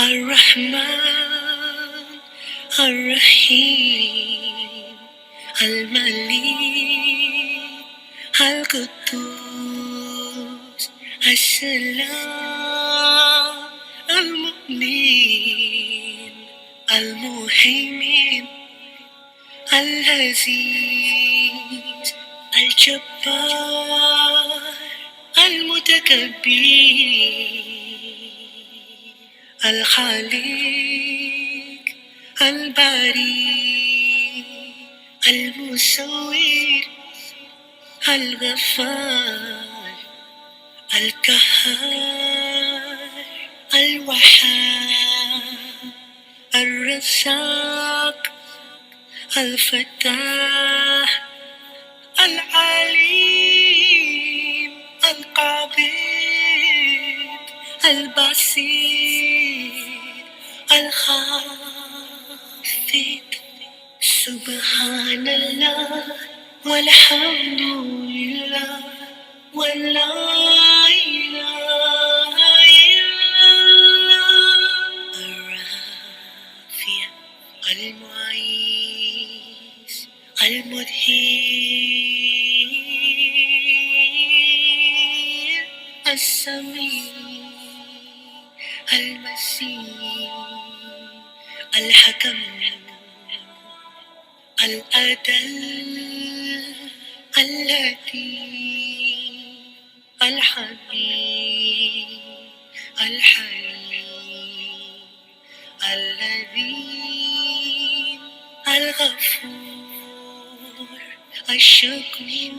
الرحمن الرحيم الملك القدوس السلام المؤمن المهيمن العزيز الجبار المتكبر الخالق الباري المصور الغفار القهار الوهاب الرزاق الفتاح العليم القابض البصير الخافض. سبحان الله والحمد لله ولا إله إلا الله. الرافع المعيز المدهير السميع المسيح الحكم الأدل اللطيف الحبيب الحليم الذي الغفور الشكور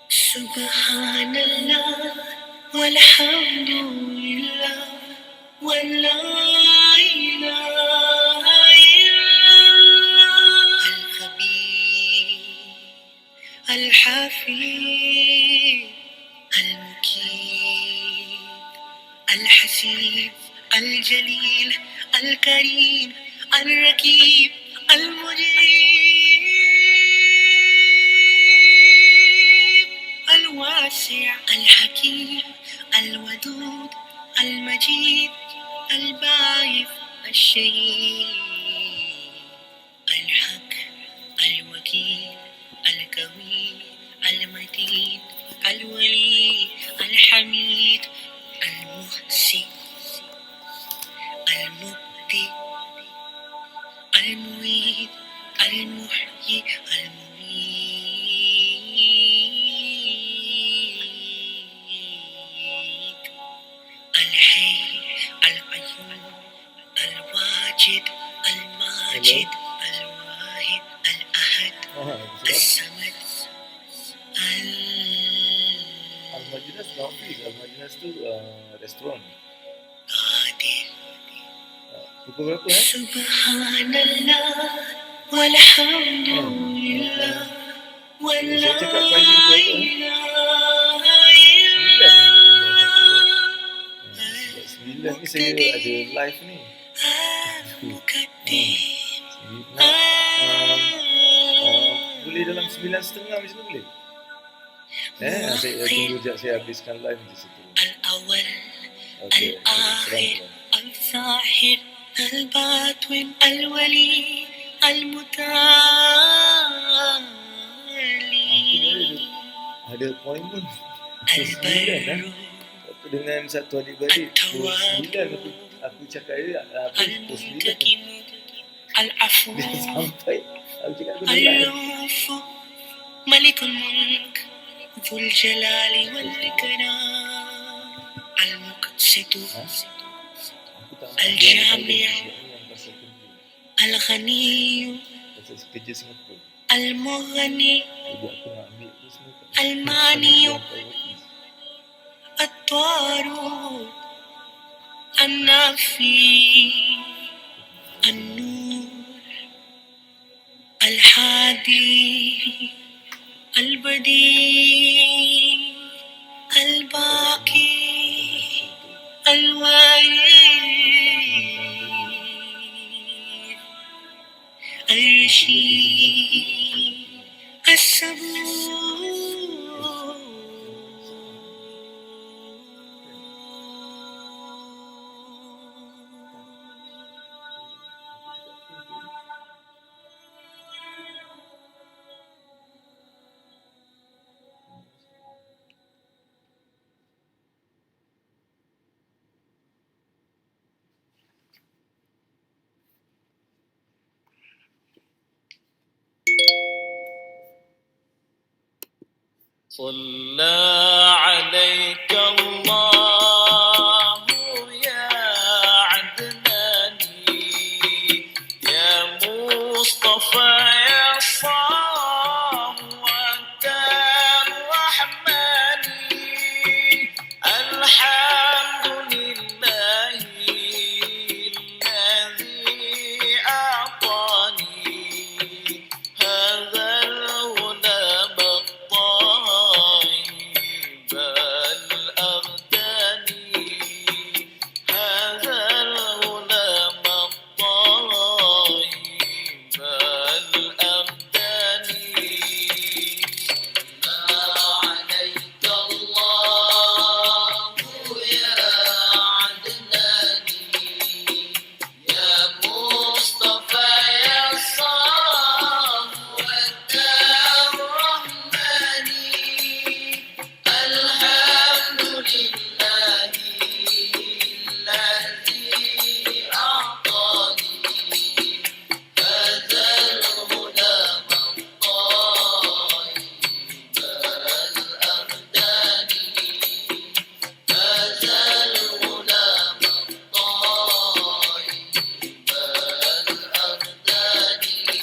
سبحان الله والحمد لله ولا إله إلا الله. الخبير الحفيظ المكيد الحسيب الجليل الكريم الرقيب المجيب الواسع الحكيم الودود المجيد الباعث الشهيد الحق الوكيل القوي المتين الولي الحميد المحسن المبدئ المعيد المحيي المميت الحي القيوم الواجد الماجد الواحد الأحد الصمد Al-Majnas Office. Al-Majnas tu restoran. القادر. Pukul berapa Subhanallah walhamdulillah wala Saya cakap pagi pukul berapa? ilaha 9 ni saya ada live ni. Boleh dalam 9:30 macam tu boleh? Saya tunggu sekejap, saya habiskan live di situ. Al-awwal Okey, al-akhir al-zahir al-batin al-wali al-mutali Ada appointment pukul 9 al-barru Satu dengan satu adik-beradik pukul 9 aku cakap dia pukul 9 al-muntakim al-afu dia sampai aku cakap aku dah live. al-rauf malikul mulk dhul jalali wal ikram al-muqsitu Aku tak Al-Jami' yang pasal kerja. al-ghani Pasal kerja Singapura. al-mughni Jadi aku nak ambil tu semua kat al-mani office. الطارق النافي النور الهادي البديع الباقي الوارث يمشي الصبور صلى عليك الله يا عدناني يا مصطفى يا صفوة الرحمن الحمد لله الذي أعطاني هذا الغلام الطيب الأغداني هذا الغلام الطيب الأغداني عليك الله يا عدناني يا مصطفى يا صفوة الرحمن الحمد لله الذي أعطاني هذا الغلام الطيب الأغداني هذا الغلام الطيب الأغداني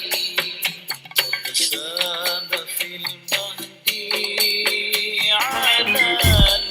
قد ساد في المهدي على الغلمان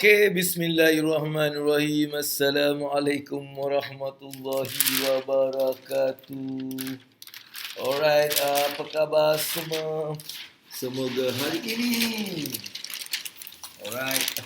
Okey, bismillahirrahmanirrahim. Assalamualaikum warahmatullahi wabarakatuh. Alright, apa khabar semua? Semoga hari ini. Alright.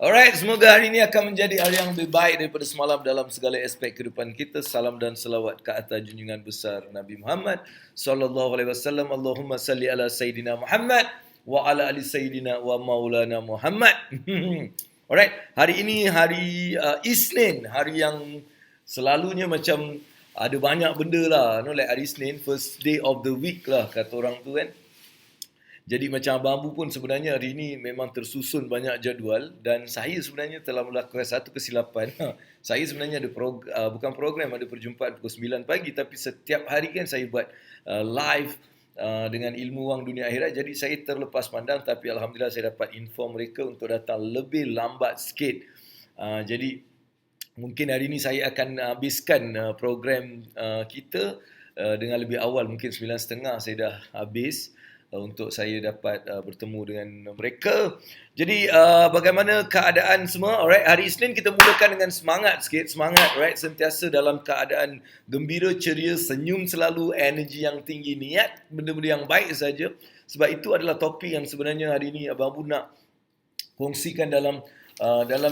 Alright, semoga hari ini akan menjadi hari yang lebih baik daripada semalam dalam segala aspek kehidupan kita. Salam dan selawat ke atas junjungan besar Nabi Muhammad sallallahu alaihi wasallam. Allahumma salli ala sayidina Muhammad wa ala ali sayidina wa maulana Muhammad. Alright, hari ini hari Isnin, hari yang selalunya macam ada banyak benda lah, like hari Isnin, first day of the week lah kata orang tu kan. Jadi macam Abang Abu pun sebenarnya hari ini memang tersusun banyak jadual dan saya sebenarnya telah melakukan satu kesilapan. Saya sebenarnya ada bukan program, ada perjumpaan pukul 9 pagi, tapi setiap hari kan saya buat live dengan ilmu wang dunia akhirat. Jadi saya terlepas pandang, tapi Alhamdulillah saya dapat inform mereka untuk datang lebih lambat sikit. Jadi mungkin hari ini saya akan habiskan program kita dengan lebih awal, mungkin 9.30 saya dah habis untuk saya dapat bertemu dengan mereka. Jadi bagaimana keadaan semua? Alright, hari Isnin kita mulakan dengan semangat sikit, semangat, right? Sentiasa dalam keadaan gembira, ceria, senyum selalu, energi yang tinggi, niat benda-benda yang baik saja. Sebab itu adalah topik yang sebenarnya hari ini Abang Abu nak kongsikan dalam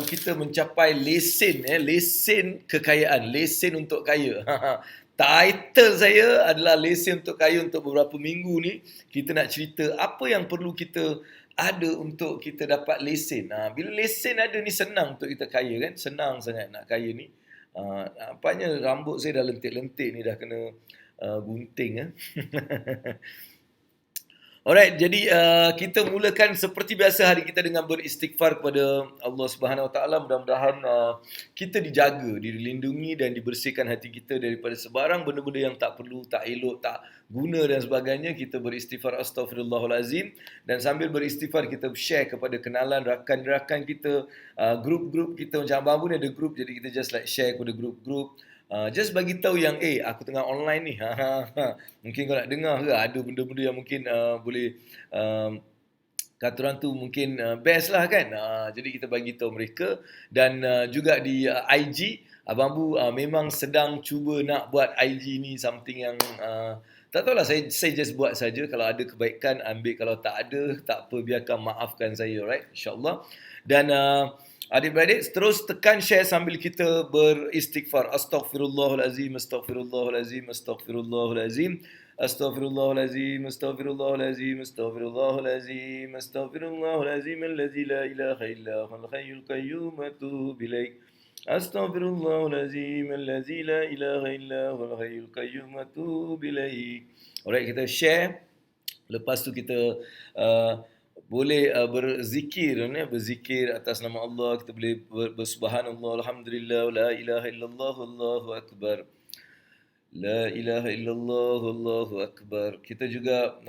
kita mencapai lesen, lesen kekayaan, lesen untuk kaya. Title saya adalah lesen untuk kaya. Untuk beberapa minggu ni kita nak cerita apa yang perlu kita ada untuk kita dapat lesen. Bila lesen ada ni senang untuk kita kaya kan. Senang sangat nak kaya ni. Nampaknya rambut saya dah lentik-lentik ni, dah kena gunting. Alright, jadi kita mulakan seperti biasa hari kita dengan beristighfar kepada Allah Subhanahu Wa Taala. Mudah-mudahan kita dijaga, dilindungi dan dibersihkan hati kita daripada sebarang benda-benda yang tak perlu, tak elok, tak guna dan sebagainya. Kita beristighfar, astaghfirullahalazim, dan sambil beristighfar kita share kepada kenalan, rakan-rakan kita, grup-grup kita. Macam Abang Abu ni ada grup, jadi kita just like share kepada grup-grup. Just bagi tahu yang aku tengah online ni. Mungkin kau nak dengar ke, ada benda-benda yang mungkin boleh kata orang tu mungkin best lah kan. Jadi kita bagi tahu mereka. Dan juga di IG Abang Abu memang sedang cuba nak buat IG ni something yang tak tahulah, saya just buat saja. Kalau ada kebaikan ambil, kalau tak ada tak apa, biarkan, maafkan saya, right, insyaallah. Dan adik-beradik terus tekan share sambil kita beristighfar. Astaghfirullahalazim, astaghfirullahalazim, astaghfirullahalazim, astaghfirullahalazim, astaghfirullahalazim, astaghfirullahalazim, astaghfirullahalazim allazi la ilaha illa huwal hayyul qayyum wa atubu ilaik. Astaghfirullahalazim allazi la ilaha illa huwal hayyul qayyum wa atubu ilaik. Alright, kita share. Lepas tu kita boleh berzikir atas nama Allah. Kita boleh bersubhanallah, alhamdulillah, la ilaha illallah, Allahu akbar, la ilaha illallah, Allahu akbar. Kita juga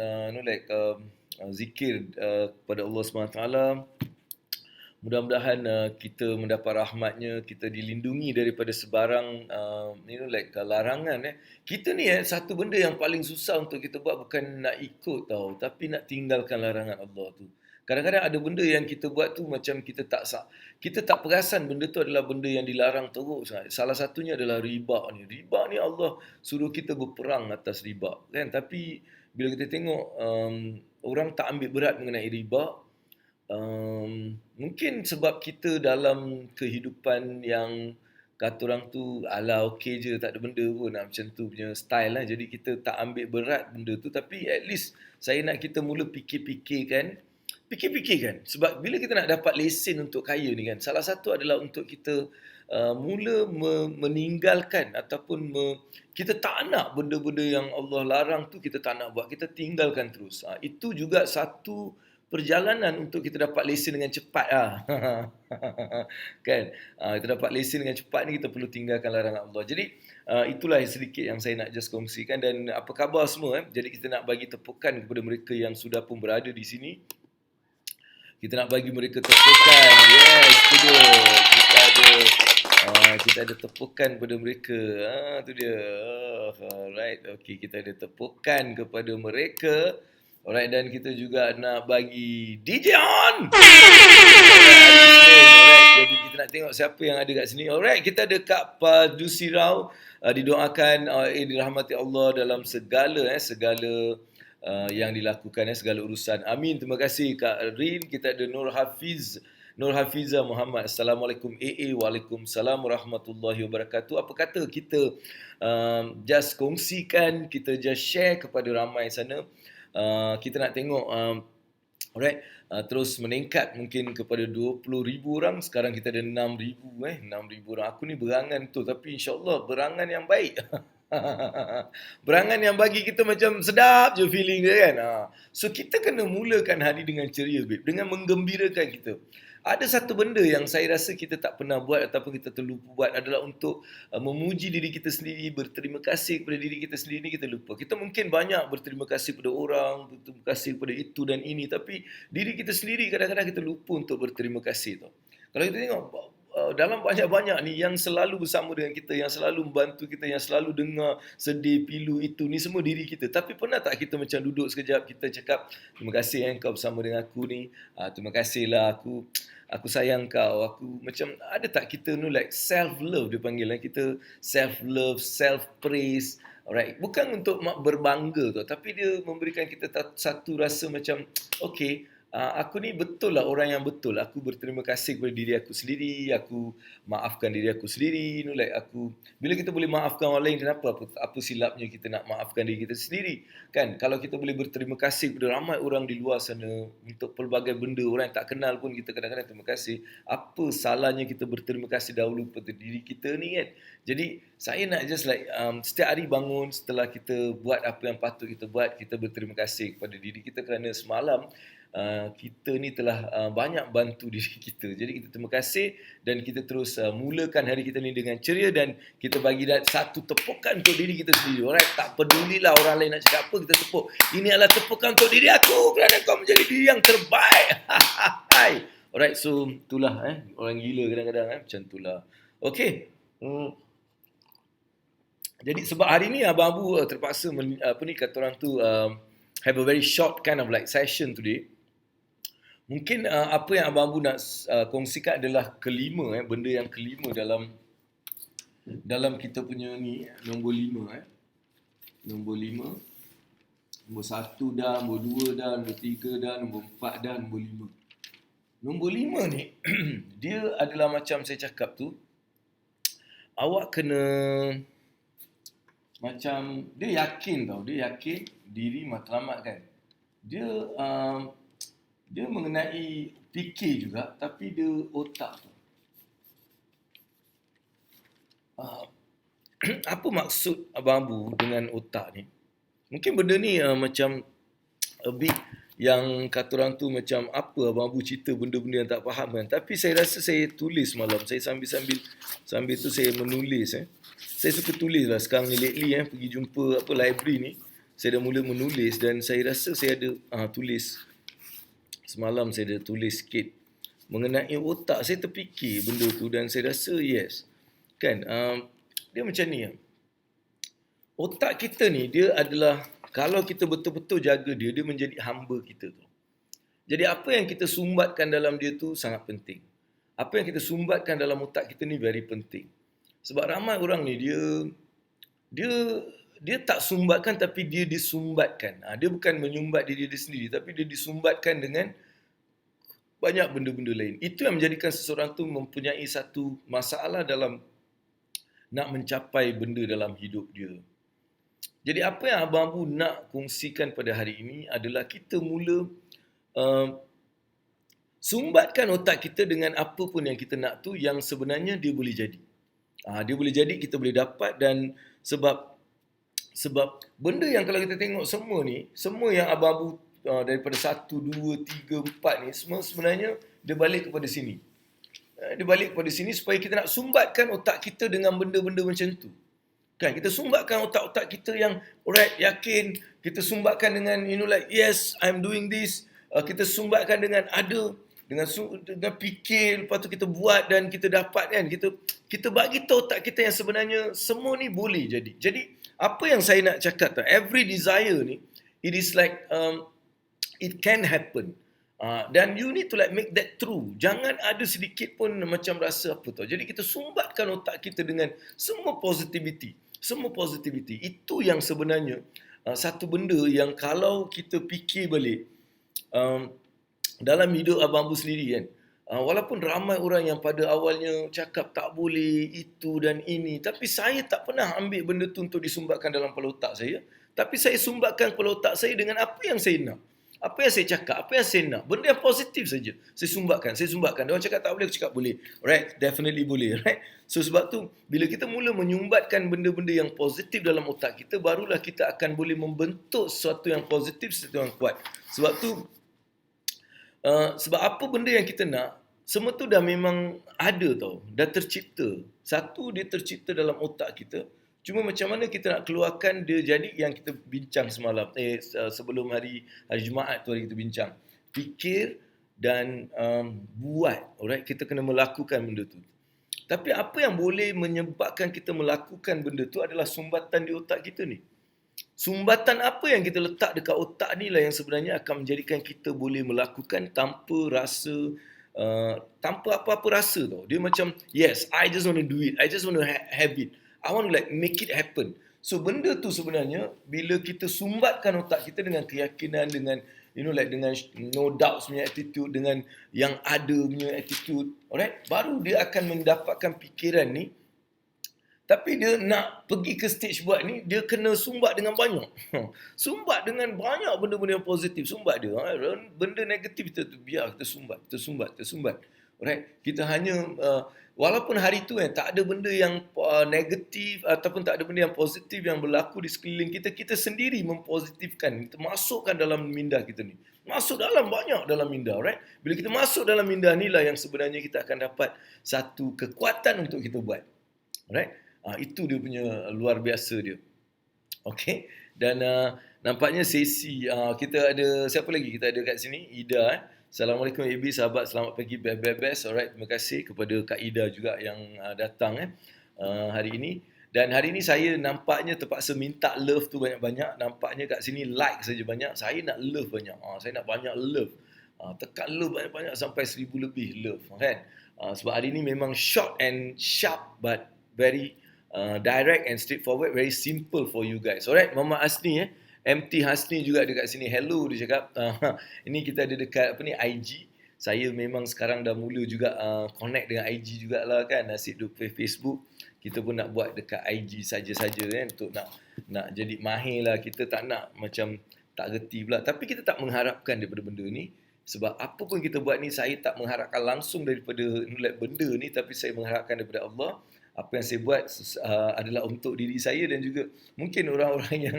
zikir kepada Allah SWT. Mudah-mudahan kita mendapat rahmatnya, kita dilindungi daripada sebarang larangan. Kita ni satu benda yang paling susah untuk kita buat bukan nak ikut tau, tapi nak tinggalkan larangan Allah tu. Kadang-kadang ada benda yang kita buat tu macam kita tak perasan benda tu adalah benda yang dilarang teruk. Salah satunya adalah riba ni. Riba ni Allah suruh kita berperang atas riba kan. Tapi bila kita tengok orang tak ambil berat mengenai riba, mungkin sebab kita dalam kehidupan yang kata orang tu ala okey je, tak ada benda pun, macam tu punya style lah. Jadi kita tak ambil berat benda tu. Tapi at least saya nak kita mula fikir-fikirkan. Sebab bila kita nak dapat lesen untuk kaya ni kan, salah satu adalah untuk kita mula meninggalkan ataupun kita tak nak benda-benda yang Allah larang tu, kita tak nak buat, kita tinggalkan terus. Itu juga satu perjalanan untuk kita dapat lesen dengan cepat kan. Kita dapat lesen dengan cepat ni, kita perlu tinggalkan larangan Allah. Jadi itulah sedikit yang saya nak just kongsikan. Dan apa khabar semua Jadi kita nak bagi tepukan kepada mereka yang sudah pun berada di sini. Kita nak bagi mereka tepukan. Yes, itu dia. Kita ada Kita ada tepukan kepada mereka. Tu dia. Alright. Okey, kita ada tepukan kepada mereka. Alright, dan kita juga nak bagi DJ on. Alright, jadi kita nak tengok siapa yang ada kat sini. Alright, kita ada Kak Padusi Rao. Didoakan dirahmati Allah dalam segala yang dilakukan, segala urusan. Amin. Terima kasih Kak Rin. Kita ada Nur Hafiza Muhammad. Assalamualaikum AA. Waalaikumsalam warahmatullahi wabarakatuh. Apa kata kita just kongsikan, kita just share kepada ramai sana. Kita nak tengok alright, terus meningkat mungkin kepada 20,000 orang. Sekarang kita ada 6,000 6,000 orang. Aku ni berangan tu, tapi insyaAllah berangan yang baik. Berangan yang bagi kita macam sedap je feeling dia kan. So kita kena mulakan hari dengan ceria, babe, dengan menggembirakan kita. Ada satu benda yang saya rasa kita tak pernah buat ataupun kita terlupa buat adalah untuk memuji diri kita sendiri, berterima kasih kepada diri kita sendiri. Ni kita lupa. Kita mungkin banyak berterima kasih kepada orang, berterima kasih kepada itu dan ini, tapi diri kita sendiri kadang-kadang kita lupa untuk berterima kasih tau. Kalau kita tengok dalam banyak-banyak ni yang selalu bersama dengan kita, yang selalu membantu kita, yang selalu dengar sedih, pilu itu, ni semua diri kita. Tapi pernah tak kita macam duduk sekejap, kita cakap, terima kasih kau bersama dengan aku ni, terima kasihlah aku sayang kau, aku macam ada tak kita like self love dia panggil, kita self love, self praise. Alright, bukan untuk berbangga tu, tapi dia memberikan kita satu rasa macam okay, aku ni betul lah orang yang betul. Aku berterima kasih kepada diri aku sendiri. Aku maafkan diri aku sendiri. Like aku, bila kita boleh maafkan orang lain, kenapa? Apa silapnya kita nak maafkan diri kita sendiri? Kan? Kalau kita boleh berterima kasih kepada ramai orang di luar sana untuk pelbagai benda, orang yang tak kenal pun kita kadang-kadang terima kasih. Apa salahnya kita berterima kasih dahulu kepada diri kita ni kan? Jadi saya nak just like setiap hari bangun setelah kita buat apa yang patut kita buat, kita berterima kasih kepada diri kita kerana semalam kita ni telah banyak bantu diri kita. Jadi kita terima kasih dan kita terus mulakan hari kita ni dengan ceria dan kita bagi satu tepukan untuk diri kita sendiri. Alright, tak pedulilah orang lain nak cakap apa, kita tepuk. Ini adalah tepukan untuk diri aku kerana kau menjadi diri yang terbaik. Alright, so itulah orang gila kadang-kadang macam itulah. Okay. Jadi sebab hari ni Abang Abu terpaksa kata orang tu have a very short kind of like session today. Mungkin apa yang Abang Abu nak kongsikan adalah benda yang kelima dalam kita punya ni, nombor 5 Nombor 5, nombor 1 dah, nombor 2 dah, nombor 3 dah, nombor 4 dah, nombor 5. Nombor 5 ni dia adalah macam saya cakap tu, awak kena macam dia yakin diri matlamat kan. Dia mengenai fikir juga, tapi dia otak tu. Apa maksud Abang Abu dengan otak ni? Mungkin benda ni macam a bit yang kata orang tu macam apa Abang Abu cerita benda-benda yang tak faham kan. Tapi saya rasa saya tulis malam. Saya sambil tu saya menulis. Saya suka tulis lah sekarang ni lately pergi jumpa library ni. Saya dah mula menulis dan saya rasa saya ada tulis. Semalam saya dah tulis sikit mengenai otak. Saya terfikir benda tu dan saya rasa yes. Kan? Dia macam ni. Otak kita ni dia adalah, kalau kita betul-betul jaga dia menjadi hamba kita tu. Jadi apa yang kita sumbatkan dalam dia tu sangat penting. Apa yang kita sumbatkan dalam otak kita ni very penting. Sebab ramai orang ni dia tak sumbatkan tapi dia disumbatkan. Dia bukan menyumbat diri dia sendiri tapi dia disumbatkan dengan banyak benda-benda lain. Itu yang menjadikan seseorang tu mempunyai satu masalah dalam nak mencapai benda dalam hidup dia. Jadi apa yang Abang Abu nak kongsikan pada hari ini adalah kita mula sumbatkan otak kita dengan apa pun yang kita nak tu yang sebenarnya dia boleh jadi. Dia boleh jadi, kita boleh dapat dan sebab benda yang kalau kita tengok semua yang Abang Abu daripada 1, 2, 3, 4 ni semua sebenarnya dia balik kepada sini. Dia balik kepada sini supaya kita nak sumbatkan otak kita dengan benda-benda macam tu. Kan, kita sumbatkan otak-otak kita yang alright, yakin. Kita sumbatkan dengan like yes, I'm doing this. Kita sumbatkan dengan ada dengan fikir, lepas tu kita buat dan kita dapat kan. Kita bagi tahu otak kita yang sebenarnya semua ni boleh jadi. Jadi apa yang saya nak cakap tu, every desire ni, it is like it can happen. Dan you need to like make that true. Jangan ada sedikit pun macam rasa apa tau. Jadi kita sumbatkan otak kita dengan semua positivity. Semua positivity. Itu yang sebenarnya satu benda yang kalau kita fikir balik dalam hidup Abang Bu sendiri kan. Walaupun ramai orang yang pada awalnya cakap tak boleh itu dan ini. Tapi saya tak pernah ambil benda tu untuk disumbatkan dalam kepala otak saya. Tapi saya sumbatkan kepala otak saya dengan apa yang saya nak. Apa yang saya cakap, apa yang saya nak. Benda yang positif saja. Saya sumbatkan. Dia orang cakap tak boleh, aku cakap boleh. Alright, definitely boleh. Right? So sebab tu, bila kita mula menyumbatkan benda-benda yang positif dalam otak kita, barulah kita akan boleh membentuk sesuatu yang positif, sesuatu yang kuat. Sebab tu, sebab apa benda yang kita nak, semua tu dah memang ada tau. Dah tercipta. Satu, dia tercipta dalam otak kita. Cuma macam mana kita nak keluarkan dia jadi yang kita bincang semalam. Sebelum hari Jumaat tu hari kita bincang. Fikir dan buat. Alright, kita kena melakukan benda tu. Tapi apa yang boleh menyebabkan kita melakukan benda tu adalah sumbatan di otak kita ni. Sumbatan apa yang kita letak dekat otak ni lah yang sebenarnya akan menjadikan kita boleh melakukan tanpa rasa, tanpa apa-apa rasa tau. Dia macam, yes, I just want to do it. I just want to have it. I want to like make it happen. So benda tu sebenarnya bila kita sumbatkan otak kita dengan keyakinan, dengan dengan no doubts punya attitude, dengan yang ada punya attitude, alright, baru dia akan mendapatkan fikiran ni. Tapi dia nak pergi ke stage buat ni, dia kena sumbat dengan banyak. Sumbat dengan banyak benda-benda yang positif, sumbat dia. Benda negatif kita tu biar kita sumbat. Alright, kita hanya walaupun hari tu tak ada benda yang negatif ataupun tak ada benda yang positif yang berlaku di sekeliling kita, kita sendiri mempositifkan, kita masukkan dalam minda kita ni. Masuk banyak dalam minda, right? Bila kita masuk dalam minda ni lah yang sebenarnya kita akan dapat satu kekuatan untuk kita buat. Alright? Itu dia punya luar biasa dia. Okay? Dan nampaknya sesi kita ada, siapa lagi kita ada kat sini? Ida. Assalamualaikum AB, sahabat, selamat pagi, best. Alright, terima kasih kepada Kak Ida juga yang datang hari ini. Dan hari ini saya nampaknya terpaksa minta love tu banyak-banyak. Nampaknya kat sini like saja banyak. Saya nak love banyak. Saya nak banyak love. Tekan love banyak-banyak sampai 1000 lebih love. Kan? Sebab hari ini memang short and sharp but very direct and straightforward, very simple for you guys. Alright, Mama Asni MT Hasni juga dekat sini. Hello, dia cakap. Ini kita ada dekat IG. Saya memang sekarang dah mula juga connect dengan IG jugalah kan. Nasib duduk Facebook. Kita pun nak buat dekat IG saja-saja kan. Untuk nak jadi mahir lah. Kita tak nak macam tak reti pula. Tapi kita tak mengharapkan daripada benda ni. Sebab apa pun kita buat ni, saya tak mengharapkan langsung daripada benda ni. Tapi saya mengharapkan daripada Allah. Apa yang saya buat adalah untuk diri saya dan juga mungkin orang-orang yang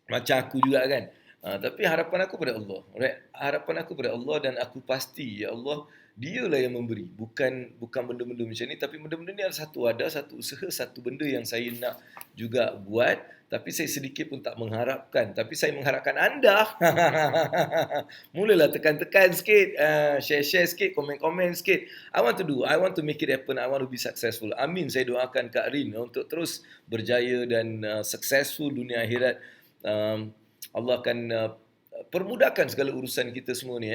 macam aku juga kan. Tapi harapan aku pada Allah. Alright? Harapan aku pada Allah dan aku pasti ya Allah, Dialah yang memberi. Bukan benda-benda macam ni, tapi benda-benda ni ada satu usaha, satu benda yang saya nak juga buat. Tapi saya sedikit pun tak mengharapkan. Tapi saya mengharapkan anda. Mulalah tekan-tekan sikit. Share-share sikit. Komen-komen sikit. I want to make it happen. I want to be successful. Amin. Saya doakan Kak Rin untuk terus berjaya dan successful dunia akhirat. Allah akan permudahkan segala urusan kita semua ni.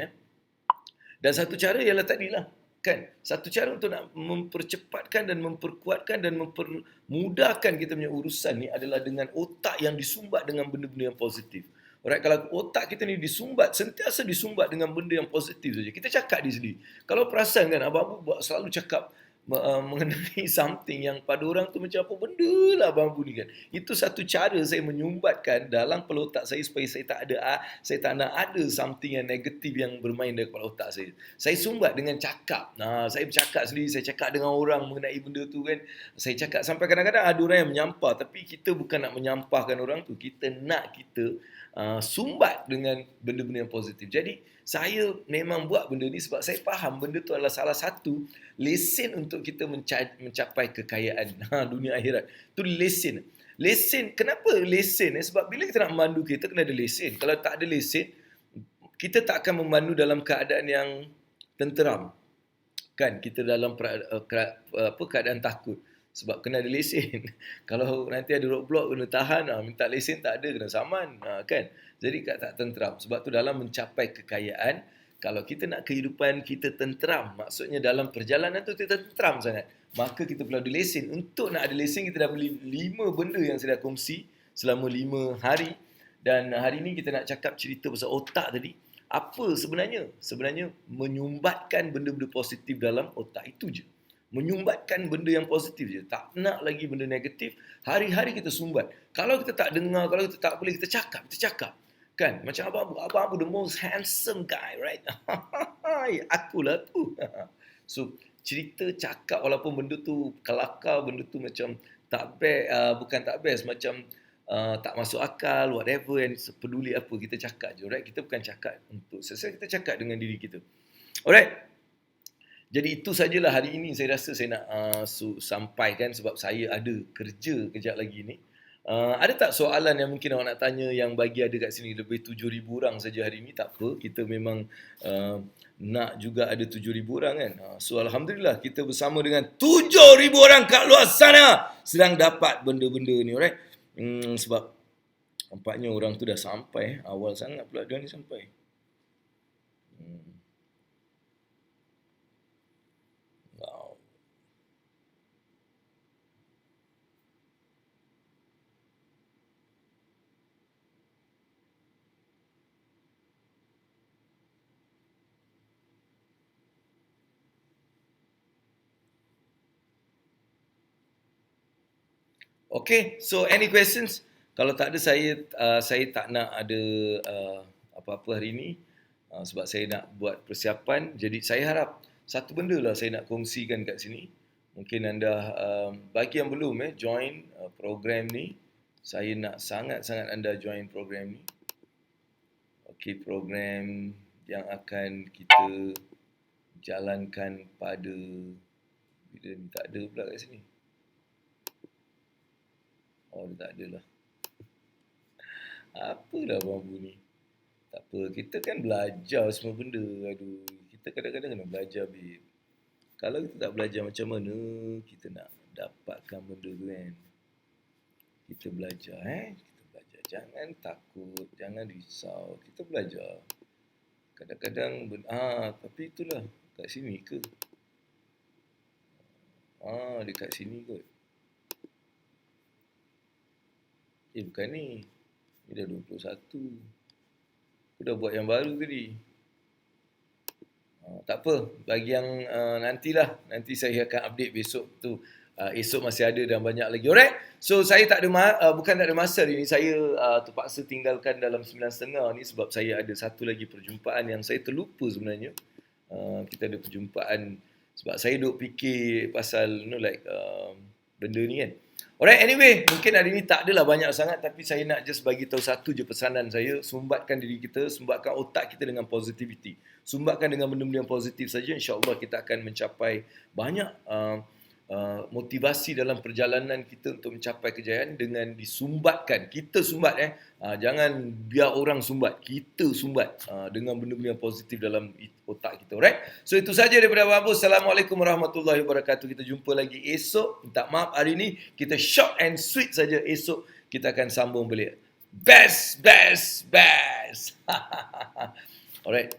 Dan satu cara ialah tadilah. Kan? Satu cara untuk nak mempercepatkan dan memperkuatkan dan mempermudahkan kita punya urusan ni adalah dengan otak yang disumbat dengan benda-benda yang positif. Alright, kalau otak kita ni sentiasa disumbat dengan benda yang positif saja. Kita cakap di sini. Kalau perasan kan, Abang Abu selalu cakap mengenai something yang pada orang tu macam apa benda lah Abang Abu ni kan. Itu satu cara saya menyumbatkan dalam kepala otak saya supaya saya tak nak ada something yang negatif yang bermain dalam kepala otak saya. Saya sumbat dengan cakap. Saya bercakap sendiri, saya cakap dengan orang mengenai benda tu kan. Saya cakap sampai kadang-kadang ada orang yang menyampah, tapi kita bukan nak menyampahkan orang tu. Kita nak sumbat dengan benda-benda yang positif. Jadi saya memang buat benda ni sebab saya faham benda tu adalah salah satu lesen untuk kita mencapai kekayaan dunia akhirat. Tu lesen. Kenapa lesen? Sebab bila kita nak memandu kita kena ada lesen. Kalau tak ada lesen, kita tak akan memandu dalam keadaan yang tenteram. Kan kita dalam keadaan takut sebab kena ada lesen. Kalau nanti ada roadblock kena tahan, minta lesen tak ada kena saman, kan. Jadi tak tenteram. Sebab tu dalam mencapai kekayaan, kalau kita nak kehidupan kita tenteram, maksudnya dalam perjalanan tu kita tenteram sangat, maka kita perlu ada lesen. Untuk nak ada lesen kita dah beli 5 benda yang saya dah kongsi selama 5 hari. Dan hari ni kita nak cakap cerita pasal otak tadi. Apa sebenarnya? Sebenarnya menyumbatkan benda-benda positif dalam otak, itu je. Menyumbatkan benda yang positif je. Tak nak lagi benda negatif. Hari-hari kita sumbat. Kalau kita tak dengar, kalau kita tak boleh, kita cakap. Kan? Macam abang the most handsome guy, right? Akulah tu. So, cerita cakap walaupun benda tu kelakar, benda tu macam tak best, bukan tak best, macam tak masuk akal, whatever, and peduli apa, kita cakap je, alright? Kita bukan cakap untuk sesuatu, kita cakap dengan diri kita. Alright? Jadi itu sajalah hari ini saya rasa saya nak sampaikan sebab saya ada kerja kejap lagi ni. Ada tak soalan yang mungkin awak nak tanya yang bagi ada kat sini? Lebih 7,000 orang saja hari ini, tak apa. Kita memang nak juga ada 7,000 orang kan. So Alhamdulillah kita bersama dengan 7,000 orang kat luar sana sedang dapat benda-benda ni, alright? Sebab nampaknya orang tu dah sampai. Awal sangat pula dia ni sampai. Wow. Okay, so any questions? Kalau tak ada, saya tak nak ada apa-apa hari ini sebab saya nak buat persiapan. Jadi saya harap satu benda lah saya nak kongsikan kat sini. Mungkin anda, bagi yang belum join program ni, saya nak sangat-sangat anda join program ni. Okay, program yang akan kita jalankan pada, bila ni tak ada pula kat sini. Oh, dia tak ada lah. Apalah bambu ni. Tak apa, kita kan belajar semua benda. Aduh, kita kadang-kadang kena belajar, babe. Kalau kita tak belajar, macam mana kita nak dapatkan benda tu kan? Kita belajar, kita belajar. Jangan takut, jangan risau. Kita belajar. Kadang-kadang, tapi itulah. Kat sini ke? Dekat sini kot. Bukan ni. Ni dah 21. Aku dah buat yang baru tadi. Tak apa. Bagi yang nantilah. Nanti saya akan update besok tu. Esok masih ada dan banyak lagi. Alright? So, saya tak ada, bukan tak ada masa hari ni. Saya terpaksa tinggalkan dalam 9.30 ni sebab saya ada satu lagi perjumpaan yang saya terlupa sebenarnya. Kita ada perjumpaan sebab saya duk fikir pasal, benda ni kan. Alright, anyway, mungkin hari ni tak adalah banyak sangat tapi saya nak just bagi tahu satu je pesanan saya. Sumbatkan diri kita, sumbatkan otak kita dengan positivity. Sumbatkan dengan benda-benda yang positif saja, insya-Allah kita akan mencapai banyak motivasi dalam perjalanan kita untuk mencapai kejayaan dengan disumbatkan. Kita sumbat jangan biar orang sumbat. Kita sumbat dengan benda-benda yang positif dalam otak kita. Alright? So itu saja daripada Abang Bos. Assalamualaikum warahmatullahi wabarakatuh. Kita jumpa lagi esok. Minta maaf hari ni kita short and sweet saja. Esok kita akan sambung balik. Best. Alright.